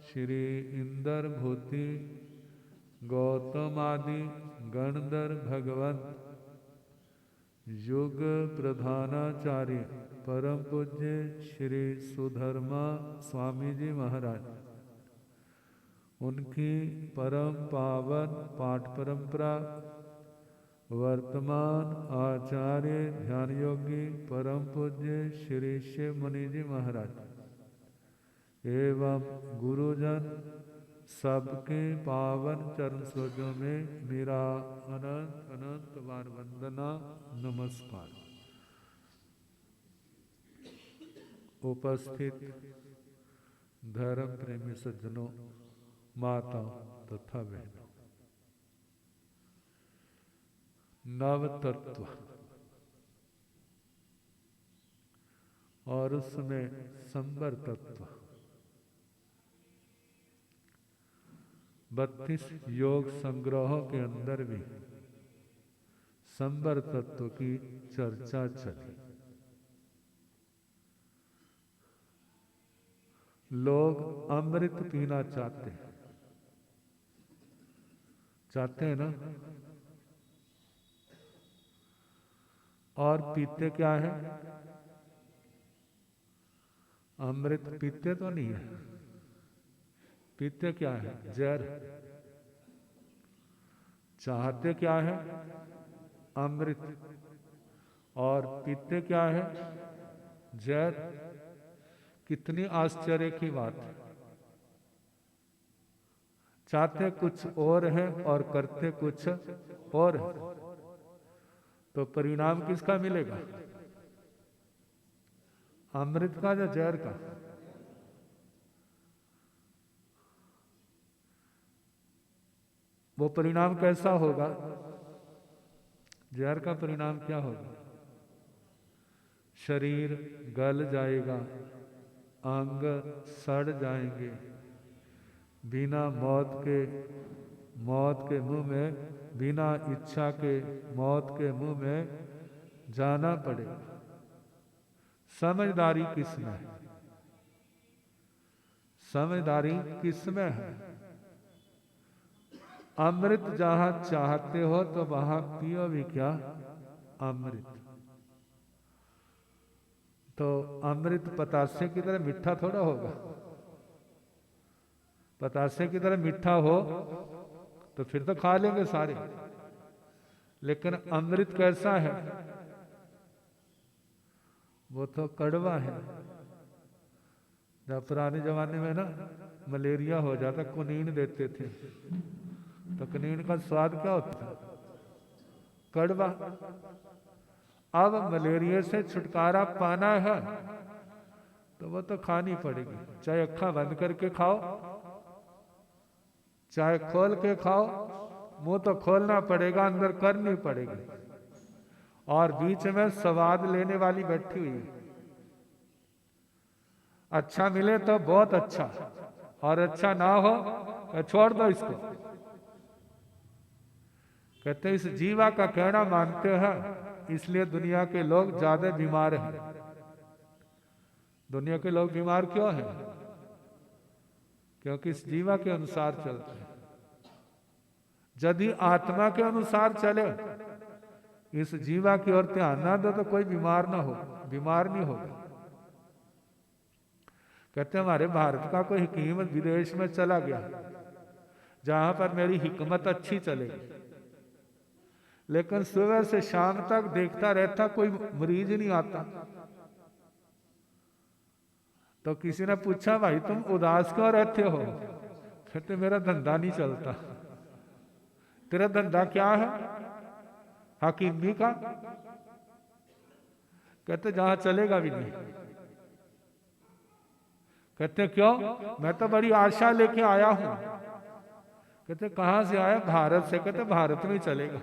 श्री इंदर भूति गौतमादि गणधर भगवंत युग प्रधानाचार्य परम पूज्य श्री सुधर्मा स्वामी जी महाराज, उनकी परम पावन पाठ परंपरा, वर्तमान आचार्य ध्यान योगी परम पूज्य श्री शिव मुनि जी महाराज एवं गुरुजन सबके पावन चरण सरोजों में मेरा अनंत अनंत बार वंदना नमस्कार। उपस्थित धर्म प्रेमी सज्जनों, माताओं तथा बहनों, नव तत्व और उसमें संबर तत्व 32 योग संग्रहों के अंदर भी संबर तत्व की चर्चा चली। लोग अमृत पीना चाहते हैं ना, और पीते क्या है? अमृत पीते तो नहीं है, पीते क्या है? जहर। चाहते क्या है? अमृत। और पीते क्या है? जहर। कितनी आश्चर्य की बात है। चाहते कुछ और है और करते कुछ और है, तो परिणाम किसका मिलेगा? अमृत का या जहर का? वो परिणाम कैसा होगा? जहर का परिणाम क्या होगा? शरीर गल जाएगा, अंग सड़ जाएंगे, बिना मौत के मुंह में, बिना इच्छा के मौत के मुंह में जाना पड़ेगा। समझदारी किसमें है? समझदारी किसमें है? अमृत जहां चाहते हो तो वहां पियो भी क्या? अमृत। तो अमृत पतासे की तरह मीठा थोड़ा होगा। पतासे की तरह मीठा हो तो फिर तो खा लेंगे सारे, लेकिन अमृत कैसा है? वो तो कड़वा है। जब पुराने जमाने में ना मलेरिया हो जाता, कुनीन देते थे, तो कुनीन का स्वाद क्या होता था? कड़वा। अब मलेरिया से छुटकारा पाना है तो वो तो खानी पड़ेगी, चाहे अक्खा बंद करके खाओ, चाहे खोल के खाओ। मुंह तो खोलना पड़ेगा, अंदर करनी पड़ेगी। और बीच में स्वाद लेने वाली बैठी हुई है। अच्छा मिले तो बहुत अच्छा, और अच्छा ना हो तो छोड़ दो इसको। कहते इस जीवा का कहना मानते हैं, इसलिए दुनिया के लोग ज्यादा बीमार हैं। दुनिया के लोग बीमार क्यों हैं? क्योंकि इस जीवा के अनुसार चलते हैं। यदि आत्मा के अनुसार चले, इस जीवा की ओर ध्यान ना दो, तो कोई बीमार ना हो, बीमार नहीं होगा। कहते हमारे भारत का कोई हकीम विदेश में चला गया, जहां पर मेरी हिकमत अच्छी चलेगी, लेकिन सुबह से शाम तक देखता रहता कोई मरीज नहीं आता। तो किसी ने पूछा, भाई तुम उदास क्यों रहते हो? कहते मेरा धंधा नहीं चलता। तेरा धंधा क्या है? हकीमी का। कहते जहां चलेगा भी नहीं। कहते क्यों? मैं तो बड़ी आशा लेके आया हूं। कहते कहां से आया? भारत से। कहते भारत में ही चलेगा,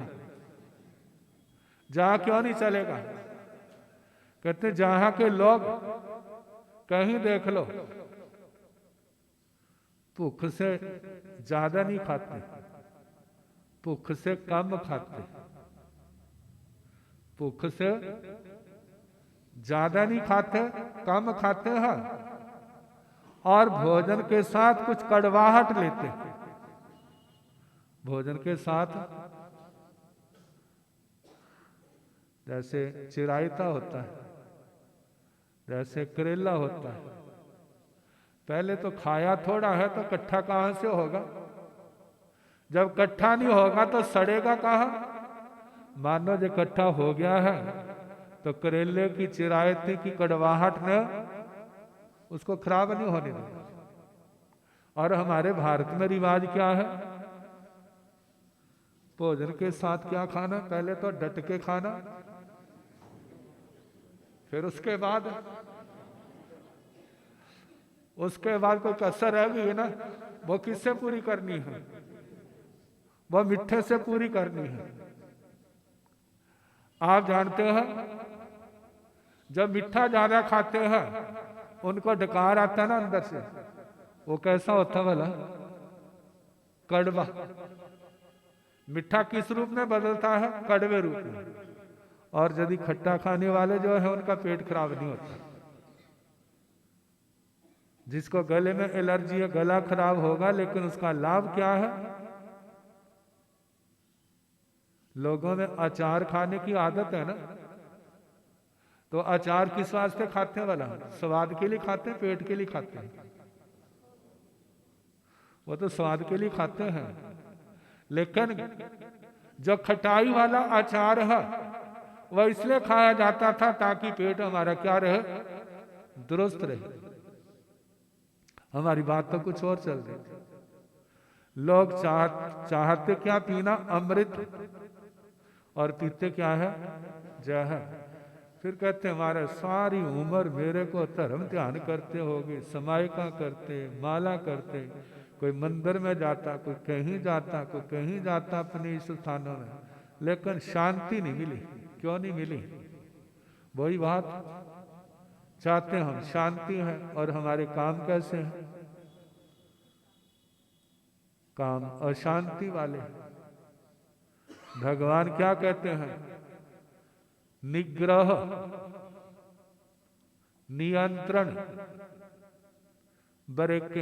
जहां क्यों नहीं चलेगा? कहते जहां के लोग कहीं देख लो भूख से ज्यादा नहीं खाते, भूख से कम खाते, भूख से ज्यादा नहीं खाते, कम खाते हैं। और भोजन के साथ कुछ कड़वाहट लेते हैं। भोजन के साथ जैसे चिरायता होता है, जैसे करेला होता है, पहले तो खाया थोड़ा है तो कट्ठा कहाँ से होगा? जब कट्ठा नहीं होगा तो सड़ेगा कहाँ? मानो जो कट्ठा हो गया है तो करेले की चिरायती की कड़वाहट ने उसको खराब नहीं होने देगा। और हमारे भारत में रिवाज क्या है? भोजन के साथ क्या खाना? पहले तो डट के खाना, फिर उसके बाद कोई कसर रह गई है ना, वो किससे पूरी करनी है? वो मिठे से पूरी करनी है। आप जानते हैं जब मिठा ज्यादा खाते हैं उनको डकार आता है ना अंदर से, वो कैसा होता भला? कड़वा। मिठा किस रूप में बदलता है? कड़वे रूप में। और यदि खट्टा खाने वाले जो है उनका पेट खराब नहीं होता। जिसको गले में एलर्जी है गला खराब होगा, लेकिन उसका लाभ क्या है? लोगों में अचार खाने की आदत है ना, तो अचार किस वास्ते खाते हैं वाला? स्वाद के लिए खाते हैं, पेट के लिए खाते हैं? वो तो स्वाद के लिए खाते हैं। लेकिन जो खटाई वाला अचार है वह इसलिए खाया जाता था ताकि पेट हमारा क्या रहे? दुरुस्त रहे। हमारी बात तो कुछ और चल रही थी। लोग चाहते क्या पीना? अमृत, और पीते क्या है? जहर। फिर कहते हमारे सारी उम्र मेरे को धर्म ध्यान करते होगे, समायिका करते, माला करते, कोई मंदिर में जाता, कोई कहीं जाता, कोई कहीं जाता अपने इस स्थानों में, लेकिन शांति नहीं मिली। क्यों नहीं मिली? वही बात, चाहते हम शांति है और हमारे काम कैसे हैं? काम अशांति वाले। भगवान क्या कहते हैं? निग्रह, नियंत्रण, ब्रेक।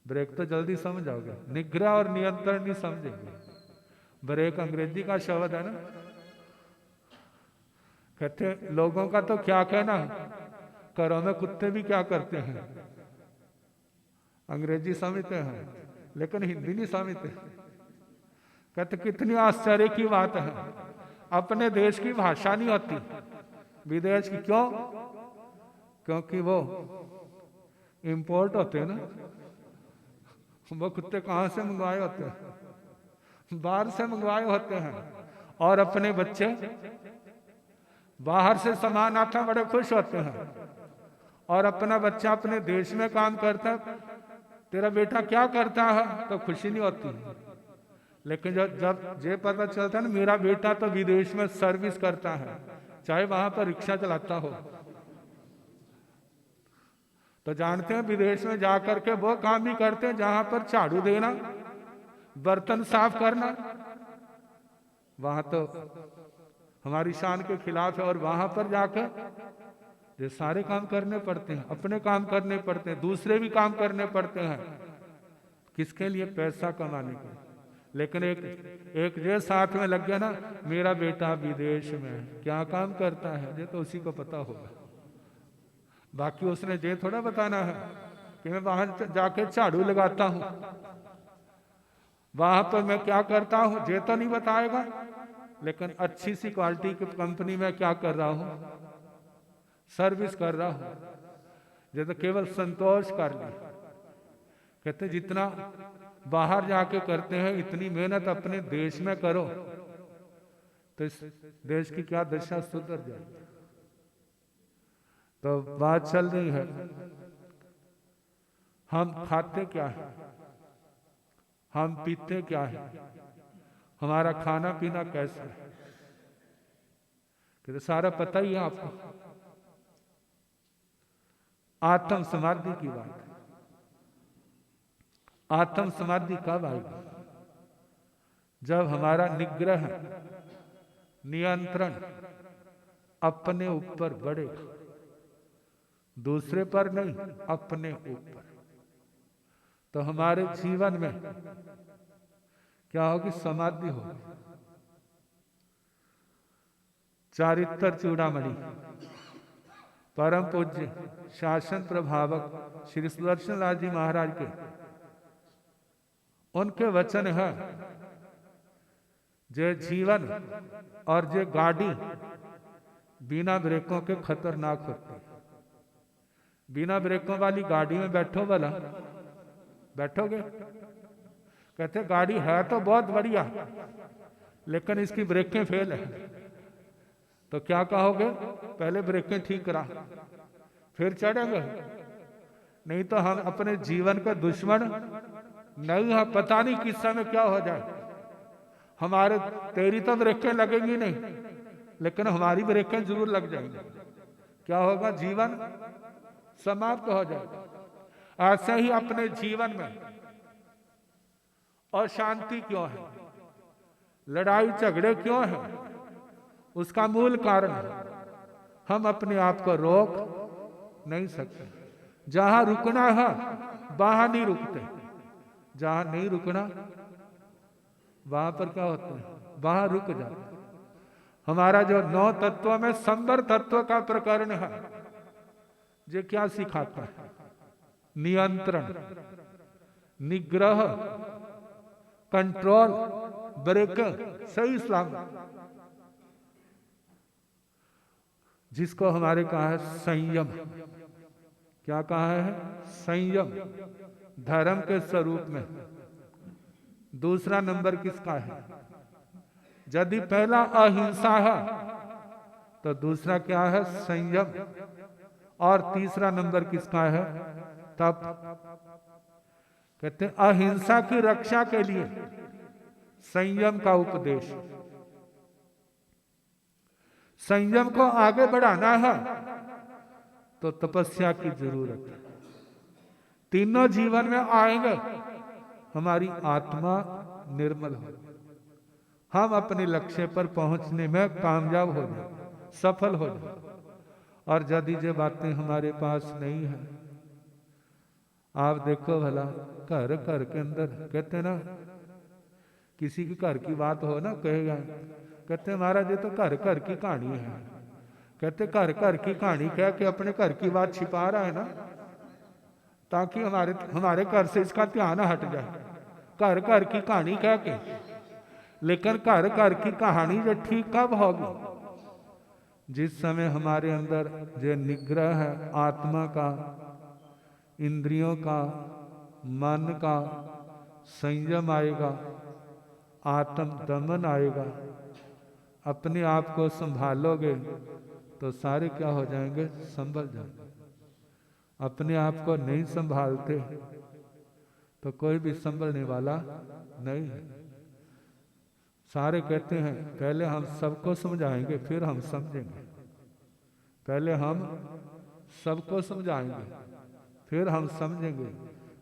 ब्रेक तो जल्दी समझ जाओगे, निग्रह और नियंत्रण नहीं समझेंगे। ब्रेक अंग्रेजी का शब्द है ना। कहते लोगों का तो क्या कहना, घरों में कुत्ते भी क्या करते हैं? अंग्रेजी समझते हैं लेकिन हिंदी नहीं समझते। कहते कितनी आश्चर्य की बात है, अपने देश की भाषा नहीं होती, विदेश की। क्यों? क्योंकि वो इंपोर्ट होते हैं ना। वो कुत्ते कहाँ से मंगवाए होते हैं? बाहर से मंगवाए होते हैं। और अपने बच्चे बाहर से सामान आता बड़े खुश होते हैं, और अपना बच्चा अपने देश में काम करता है, तेरा बेटा क्या करता है, तो खुशी नहीं होती। लेकिन जब ये पता चलता है ना मेरा बेटा तो विदेश में सर्विस करता है, चाहे वहां पर रिक्शा चलाता हो, तो जानते हैं विदेश में जाकर के वो काम भी करते हैं जहां पर झाड़ू देना, बर्तन साफ करना, वहां तो हमारी शान के खिलाफ है। और वहां पर जाकर ये सारे काम करने पड़ते हैं, अपने काम करने पड़ते हैं, दूसरे भी काम करने पड़ते हैं। किसके लिए? पैसा कमाने के। लेकिन एक ये साथ में लग गया ना, मेरा बेटा विदेश में क्या काम करता है, ये तो उसी को पता होगा। बाकी उसने ये थोड़ा बताना है कि मैं वहां जाके झाड़ू लगाता हूं, वहां पर मैं क्या करता हूं, ये तो नहीं बताएगा। लेकिन अच्छी सी क्वालिटी की कंपनी में क्या कर रहा हूं? सर्विस कर रहा हूं। ये तो केवल संतोष कर ली। कहते जितना बाहर जाके करते हैं इतनी मेहनत अपने देश में करो तो इस देश की क्या दशा सुधर जाएगी। तो बात चल रही है, हम खाते क्या है, हम पीते क्या है, हमारा खाना पीना कैसा है, तो सारा पता ही है आपको। आत्म समाधि की बात। आत्म समाधि कब आएगी? जब हमारा निग्रह, नियंत्रण अपने ऊपर बढ़ेगा। दूसरे पर नहीं, अपने ऊपर। तो हमारे जीवन में क्या होगी? समाधि होगी। चारित्र चूड़ामणि परम पूज्य शासन प्रभावक श्री सुदर्शन लाल जी महाराज के उनके वचन है, जे जीवन और जे गाड़ी बिना ब्रेकों के खतरनाक होती है। बिना ब्रेकों वाली गाड़ी में बैठो भला, बैठोगे? कहते गाड़ी है तो बहुत बढ़िया, लेकिन इसकी ब्रेकें फेल है। तो क्या कहोगे? पहले ब्रेकें ठीक करा फिर चढ़ेंगे। नहीं तो हम अपने जीवन का दुश्मन नहीं है, पता नहीं किस समय क्या हो जाए। हमारे तेरी तो ब्रेकें लगेंगी नहीं, लेकिन हमारी ब्रेकें जरूर लग जाएंगी। क्या होगा? जीवन समाप्त हो जाएगा। ऐसे ही अपने जीवन में अशांति क्यों है, लड़ाई झगड़े क्यों है? उसका मूल कारण है हम अपने आप को रोक नहीं सकते। जहां रुकना है वहां नहीं रुकते, जहां नहीं रुकना वहां पर क्या होता है? वहां रुक जाते। हमारा जो 9 तत्वों में संबर तत्व का प्रकरण है, जो क्या सिखाता है? नियंत्रण, निग्रह, कंट्रोल, ब्रेक, सही सलामत। जिसको हमारे कहा है संयम। क्या कहा है? संयम धर्म के स्वरूप में। दूसरा नंबर किसका है? यदि पहला अहिंसा है तो दूसरा क्या है? संयम। और तीसरा नंबर किसका है? तप। कहते हैं अहिंसा की रक्षा के लिए संयम का उपदेश। संयम को आगे बढ़ाना है तो तपस्या की जरूरत है। तीनों जीवन में आएंगे, हमारी आत्मा निर्मल हो, हम अपने लक्ष्य पर पहुंचने में कामयाब हो जाए, सफल हो जाए। और यदि ये बातें हमारे पास नहीं है, आप देखो भला घर घर के अंदर, कहते ना किसी के घर की बात हो ना, कहेगा कहते महाराज ये तो घर घर की कहानी है। कहते घर घर की कहानी कह के अपने घर की बात छिपा रहा है ना, ताकि हमारे घर से इसका ध्यान हट जाए। घर घर की कहानी कह के, लेकिन घर घर की कहानी जो ठीक कब होगी? जिस समय हमारे अंदर जो निग्रह है आत्मा का, इंद्रियों का, मन का संयम आएगा, आत्म दमन आएगा, अपने आप को संभालोगे तो सारे क्या हो जाएंगे? संभल जाएंगे। अपने आप को नहीं संभालते तो कोई भी संभलने वाला नहीं है। सारे कहते हैं पहले हम सबको समझाएंगे फिर हम समझेंगे। पहले हम सबको समझाएंगे फिर हम समझेंगे।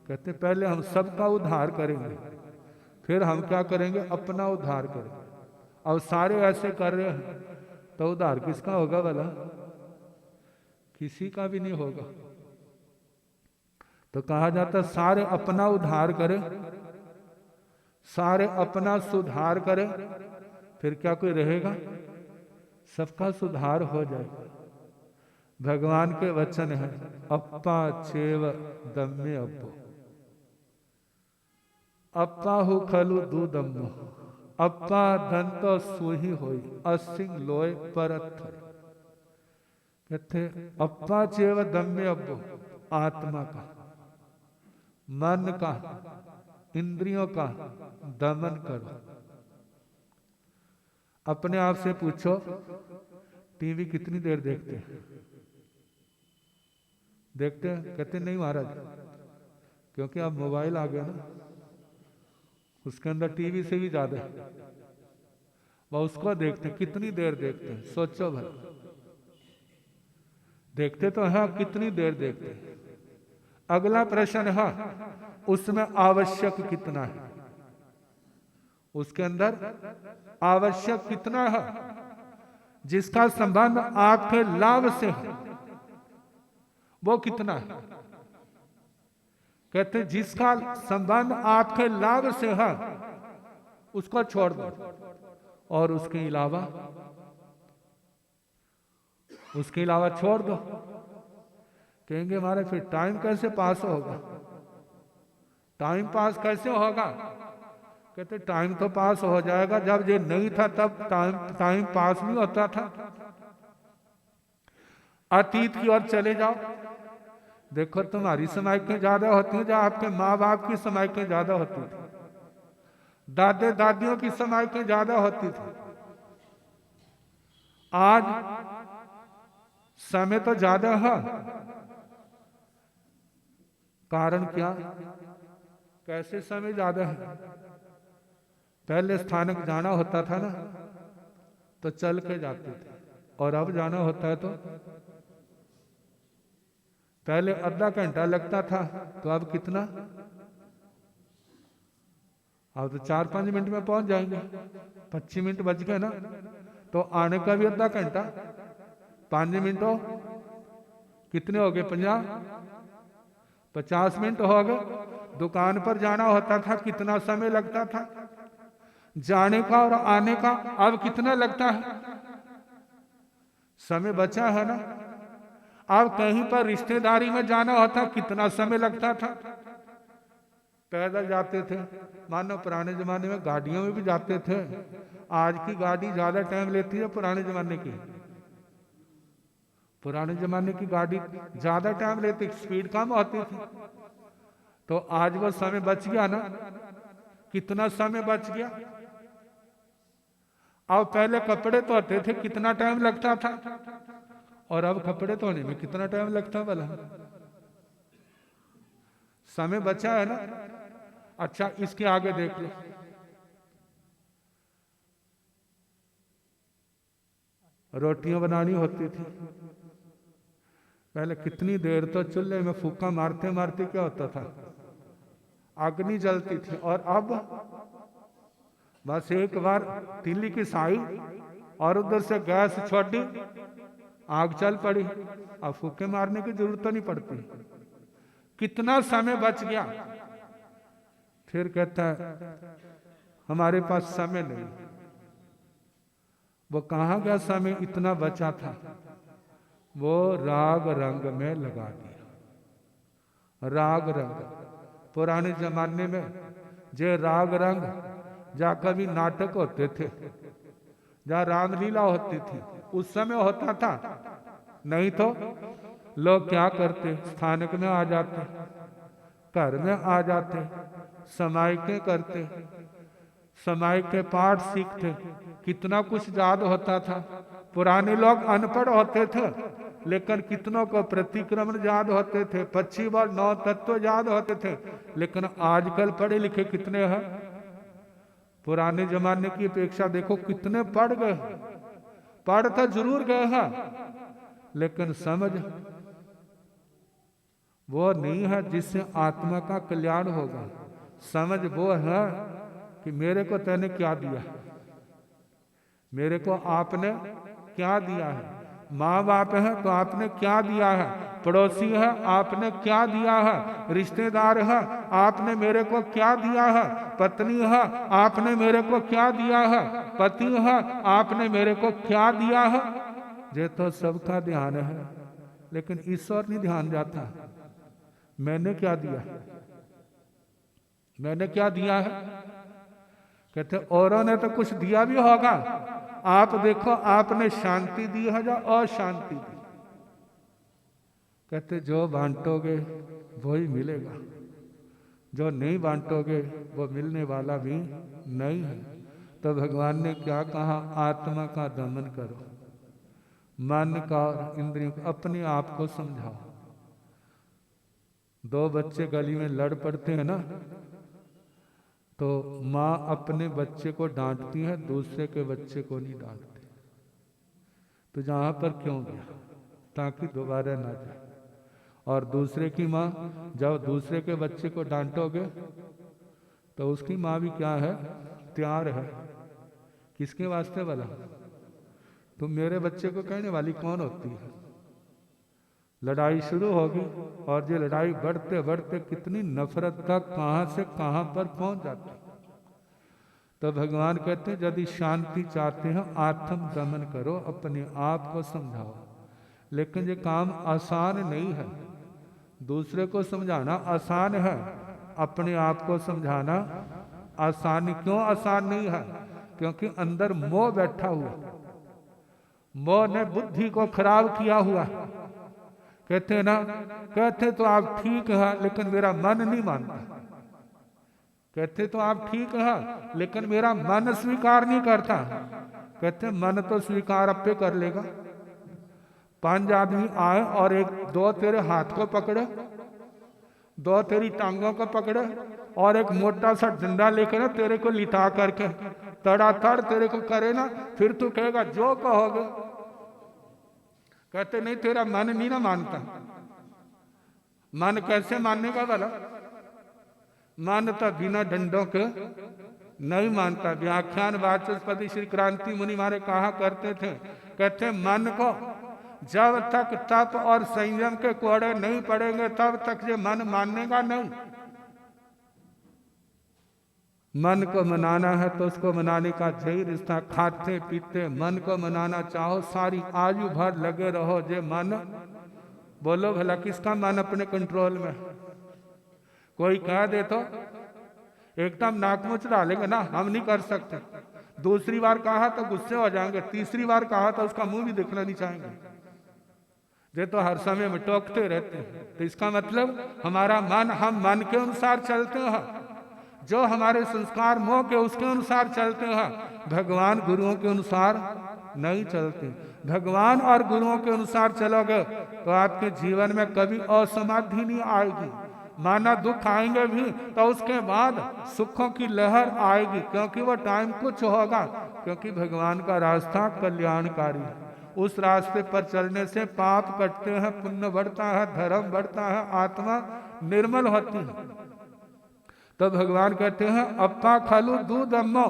कहते पहले हम सबका उद्धार करेंगे फिर हम क्या करेंगे? अपना उद्धार करेंगे। और सारे ऐसे कर रहे हैं तो उद्धार किसका होगा भला? किसी का भी नहीं होगा। तो कहा जाता सारे अपना उद्धार करें, सारे अपना सुधार करें, फिर क्या कोई रहेगा? सबका सुधार हो जाएगा। भगवान के वचन है अप्पा चेव दम्मे अप्पो, अप्पा हु खलु दूदम्मो, अप्पा दंतो सुही होई, असिंग लोय परथ। कहते अप्पा चेव दम्मे अप्पो, आत्मा का, मन का, इंद्रियों का दमन करो। अपने आप से पूछो टीवी कितनी देर देखते हैं? देखते हैं? कहते नहीं महाराज, क्योंकि अब मोबाइल आ गया ना, उसके अंदर टीवी से भी ज्यादा है, वह उसको देखते हैं। कितनी देर देखते हैं? सोचो भाई, देखते तो है, कितनी देर देखते हैं? अगला प्रश्न है उसमें आवश्यक कितना है? उसके अंदर आवश्यक कितना है जिसका संबंध आपके लाभ से है? वो कितना है? कहते जिसका संबंध आपके लाभ से है उसको छोड़ दो, और उसके अलावा छोड़ दो। कहेंगे हमारे फिर टाइम कैसे पास होगा? टाइम पास कैसे होगा? कहते टाइम तो पास हो जाएगा, जब ये नहीं था तब टाइम पास नहीं होता था। अतीत की ओर चले जाओ, देखो तुम्हारी समाइकें ज्यादा होती हैं या आपके माँ बाप की समाइकें ज्यादा होती थी, दादे दादियों की समाइकें ज्यादा होती थी। आज समय तो ज्यादा है, कारण क्या? कैसे समय ज्यादा है? पहले स्थानक जाना होता था ना तो चल के जाते थे, और अब जाना होता है तो पहले आधा घंटा लगता था, तो अब कितना? अब तो 4-5 मिनट में पहुंच जाएंगे। 25 मिनट बच गए ना, तो आने का भी आधा घंटा, 5 मिनट हो कितने हो गए? 50 मिनट हो गए। दुकान पर जाना होता था, कितना समय लगता था जाने का और आने का? अब कितना लगता है? समय बचा है ना। अब कहीं पर रिश्तेदारी में जाना होता, कितना समय लगता था? पैदल जाते थे, मानो पुराने जमाने में गाड़ियों में भी जाते थे। आज की गाड़ी ज्यादा टाइम लेती है पुराने जमाने की। पुराने जमाने की गाड़ी ज्यादा टाइम लेती, स्पीड कम होती थी। तो आज वो समय बच गया ना। कितना समय बच गया? अब पहले कपड़े धोते थे, कितना टाइम लगता था, और अब कपड़े धोने में कितना टाइम लगता है भला? समय बचा है ना। अच्छा, इसके आगे देख लो, रोटियां बनानी होती थी पहले, कितनी देर तो चूल्हे में फूका मारते मारते क्या होता था, अग्नि जलती थी। और अब बस एक बार तीली की साई और उधर से गैस छोड़ी, आग चल पड़ी। अब फूके मारने की जरूरत तो नहीं पड़ती। कितना समय बच गया। फिर कहता है हमारे पास समय नहीं। वो कहाँ गया समय इतना बचा था? वो राग रंग में लगा दिया। राग रंग पुराने जमाने में जे राग रंग जा कभी नाटक होते थे, जहाँ रामलीला होती थी, उस समय होता था। नहीं तो लोग क्या करते? स्थानक में आ जाते, घर में आ जाते, समाइकें करते, समाइक के पाठ सीखते, कितना कुछ याद होता था। पुराने लोग अनपढ़ होते थे, लेकिन कितनों को प्रतिक्रमण याद होते थे, 25 बार 9 तत्व याद होते थे। लेकिन आजकल पढ़े लिखे कितने हैं? पुराने जमाने की अपेक्षा देखो कितने पढ़ गए। पढ़ तो जरूर गए हैं, लेकिन समझ वो नहीं है जिससे आत्मा का कल्याण होगा। समझ वो है कि मेरे को तैने क्या दिया, मेरे को आपने क्या दिया है। माँ बाप है तो आपने क्या दिया है, पड़ोसी है आपने क्या दिया है, रिश्तेदार है आपने मेरे को क्या दिया है, पत्नी है आपने मेरे को क्या दिया है, पति है आपने मेरे को क्या दिया है। ये तो सबका ध्यान है, लेकिन ईश्वर नहीं ध्यान जाता। मैंने क्या दिया, मैंने क्या दिया है। कहते औरों ने तो कुछ दिया भी होगा, आप देखो आपने शांति दी है या अशांति दी। कहते जो बांटोगे वो ही मिलेगा, जो नहीं बांटोगे वो मिलने वाला भी नहीं है। तो भगवान ने क्या कहा? आत्मा का दमन करो, मन का और इंद्रियों को, अपने आप को समझाओ। 2 बच्चे गली में लड़ पड़ते हैं ना, तो माँ अपने बच्चे को डांटती है, दूसरे के बच्चे को नहीं डांटती। तो जहां पर क्यों गया? ताकि दोबारा ना जाए। और दूसरे की माँ जब दूसरे के बच्चे को डांटोगे तो उसकी माँ भी क्या है? तैयार है। किसके वास्ते वाला? तुम मेरे बच्चे को कहने वाली कौन होती है? लड़ाई शुरू होगी और ये लड़ाई बढ़ते बढ़ते कितनी नफरत तक कहाँ से कहाँ पर पहुंच जाती। तो भगवान कहते हैं यदि शांति चाहते हो आत्म दमन करो, अपने आप को समझाओ। लेकिन ये काम आसान नहीं है। दूसरे को समझाना आसान है, अपने आप को समझाना आसान। क्यों आसान नहीं है? क्योंकि अंदर मोह बैठा हुआ, मोह ने बुद्धि को खराब किया हुआ। कहते ना, कहते तो आप ठीक है लेकिन मेरा मन नहीं मानता। कहते तो आप ठीक है लेकिन मेरा मन स्वीकार नहीं करता। कहते मन तो स्वीकार अपे कर लेगा। 5 आदमी आए और दो तेरे हाथ को पकड़े, 2 तेरी टांगों को पकड़े और एक मोटा सा डंडा लेकर ना तेरे को लिटा करके तड़ातड़ तेरे को करे ना, फिर तू कहेगा जो कहोगे। कहते नहीं, तेरा मन नहीं ना मानता। मन कैसे मानेगा भला? मन तो बिना डंडों के नहीं मानता। व्याख्यान वाचस्पति श्री क्रांति मुनि मारे कहा करते थे, कहते मन को जब तक तप और संयम के कोड़े नहीं पड़ेंगे तब तक ये मन मानेगा नहीं। मन को मनाना है तो उसको मनाने का यही रिश्ता। खाते पीते मन को मनाना चाहो, सारी आयु भर लगे रहो। जे मन, बोलो भला किसका मन अपने कंट्रोल में? कोई कह दे तो एकदम नाक मुंह चढ़ा लेंगे ना, हम नहीं कर सकते। दूसरी बार कहा तो गुस्से हो जाएंगे, तीसरी बार कहा तो उसका मुंह भी देखना नहीं चाहेंगे। ये तो हर समय में टोकते रहते हैं। तो इसका मतलब हमारा मन, हम मन के अनुसार चलते हैं। जो हमारे संस्कार मोह के उसके अनुसार चलते हैं। भगवान गुरुओं के अनुसार नहीं चलते। भगवान और गुरुओं के अनुसार चलोगे तो आपके जीवन में कभी असमाधि नहीं आएगी। माना दुख आएंगे भी तो उसके बाद सुखों की लहर आएगी, क्योंकि वो टाइम कुछ होगा। क्योंकि भगवान का रास्ता कल्याणकारी है। उस रास्ते पर चलने से पाप कटते हैं, पुण्य बढ़ता है, धर्म बढ़ता है, आत्मा निर्मल होती है। तो भगवान कहते हैं अप्पा खालू दूध अम्मो,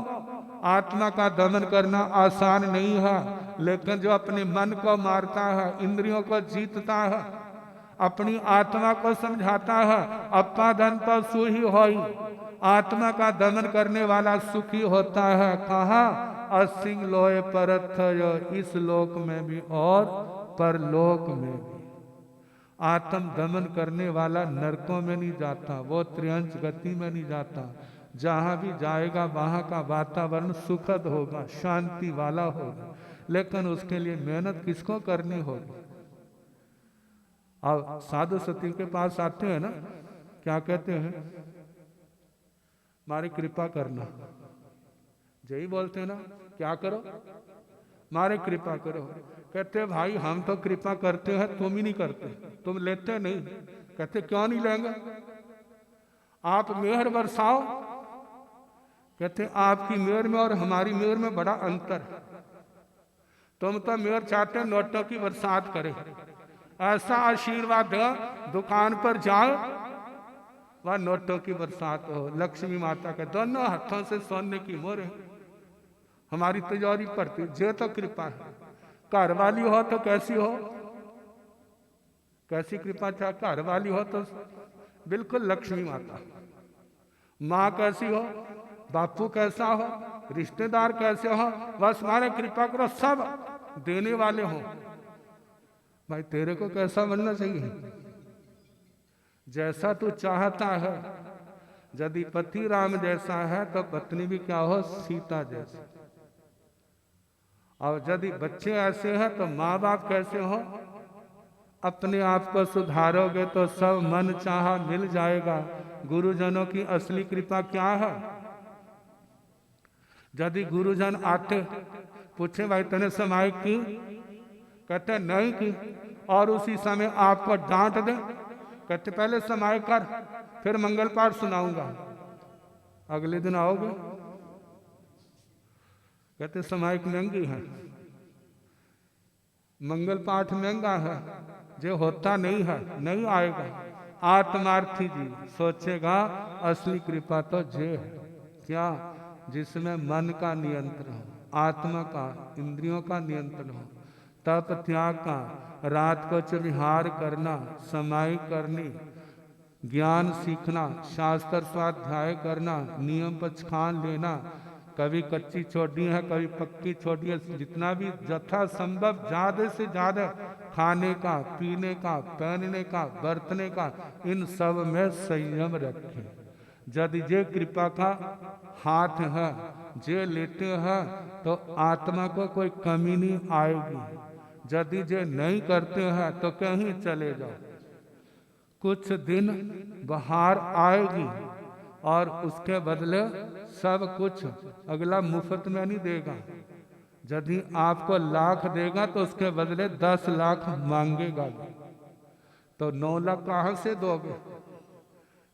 आत्मा का दमन करना आसान नहीं है। लेकिन जो अपने मन को मारता है, इंद्रियों को जीतता है, अपनी आत्मा को समझाता है, अप्पा धन तो सुही होई, आत्मा का दमन करने वाला सुखी होता है। कहा? असिंग लोए परथ, इस लोक में भी और परलोक में भी। आत्म दमन करने वाला नरकों में नहीं जाता, वो त्रियंच गति में नहीं जाता। जहां भी जाएगा वहां का वातावरण सुखद होगा, शांति वाला होगा। लेकिन उसके लिए मेहनत किसको करनी होगी? अब साधु सती के पास आते हैं ना, क्या कहते हैं? हमारी कृपा करना, यही बोलते हैं ना। क्या करो? मारे कृपा करो। कहते भाई हम तो कृपा करते हैं, तुम ही नहीं करते, तुम लेते नहीं। कहते क्यों नहीं लेंगे? आप मेहर बरसाओ। कहते आपकी मेहर में और हमारी मेहर में बड़ा अंतर है। तुम तो मेहर चाहते नोटों की बरसात करे, ऐसा आशीर्वाद दो दुकान पर जाओ वह नोटों की बरसात हो। लक्ष्मी माता के दोनों हाथों से सोने की मोहर हमारी तिजोरी पड़ती, जे तो कृपा है। घर वाली हो तो कैसी हो? कैसी कृपा? चाहे घर वाली हो तो बिल्कुल लक्ष्मी माता। माँ कैसी हो, बापू कैसा हो, रिश्तेदार कैसे हो, बस हमारे कृपा करो सब देने वाले हो। भाई तेरे को कैसा बनना चाहिए? जैसा तू चाहता है। यदि पति राम जैसा है तो पत्नी भी क्या हो? सीता जैसी। और यदि बच्चे ऐसे हैं तो माँ बाप कैसे हो? अपने आप को सुधारोगे तो सब मन चाहा मिल जाएगा। गुरुजनों की असली कृपा क्या है? यदि गुरुजन आते पूछे भाई तने समाई की? कहते नहीं की, और उसी समय आपको डांट दे, कहते पहले समाई कर फिर मंगल पाठ सुनाऊंगा, अगले दिन आओगे। कहते समाई महंगी है, मंगल पाठ महंगा है, जो होता नहीं है नहीं आएगा। आत्मार्थी जी सोचेगा असली कृपा तो जे है क्या? जिसमें मन का नियंत्रण हो, आत्मा का, इंद्रियों का नियंत्रण हो, तप त्याग का, रात को विहार करना, समाई करनी, ज्ञान सीखना, शास्त्र स्वाध्याय करना, नियम पक्षखान लेना, कभी कच्ची छोड़ी है कभी पक्की छोड़ी है, जितना भी यथा संभव ज्यादा से ज्यादा खाने का, पीने का, पहनने का, बरतने का, इन सब में संयम रखें। यदि जे कृपा का हाथ है, जे लेते हैं तो आत्मा को कोई कमी नहीं आएगी। यदि जे नहीं करते हैं तो कहीं चले जाओ, कुछ दिन बाहर आएगी और उसके बदले सब कुछ अगला मुफ्त में नहीं देगा। यदि आपको लाख देगा तो उसके बदले 10 लाख मांगेगा, तो 9 लाख कहाँ से दोगे?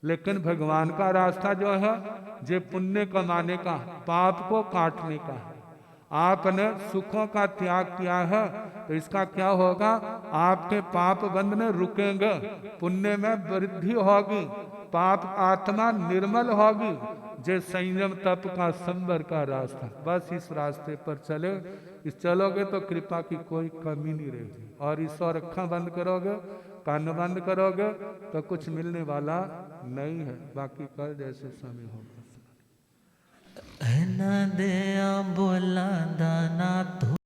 लेकिन भगवान का रास्ता जो है जे पुण्य कमाने का, पाप को काटने का है। आपने सुखों का त्याग किया है तो इसका क्या होगा? आपके पाप बंध में रुकेंगे, पुण्य में वृद्धि होगी, पाप आत्मा निर्मल होगी। जे संयम तप का संवर का रास्ता, बस इस रास्ते पर चले, इस चलोगे तो कृपा की कोई कमी नहीं रहेगी। और इस और अखा बंद करोगे, कान बंद करोगे तो कुछ मिलने वाला नहीं है। बाकी कल जैसे समय होगा। न दया बोला दाना तो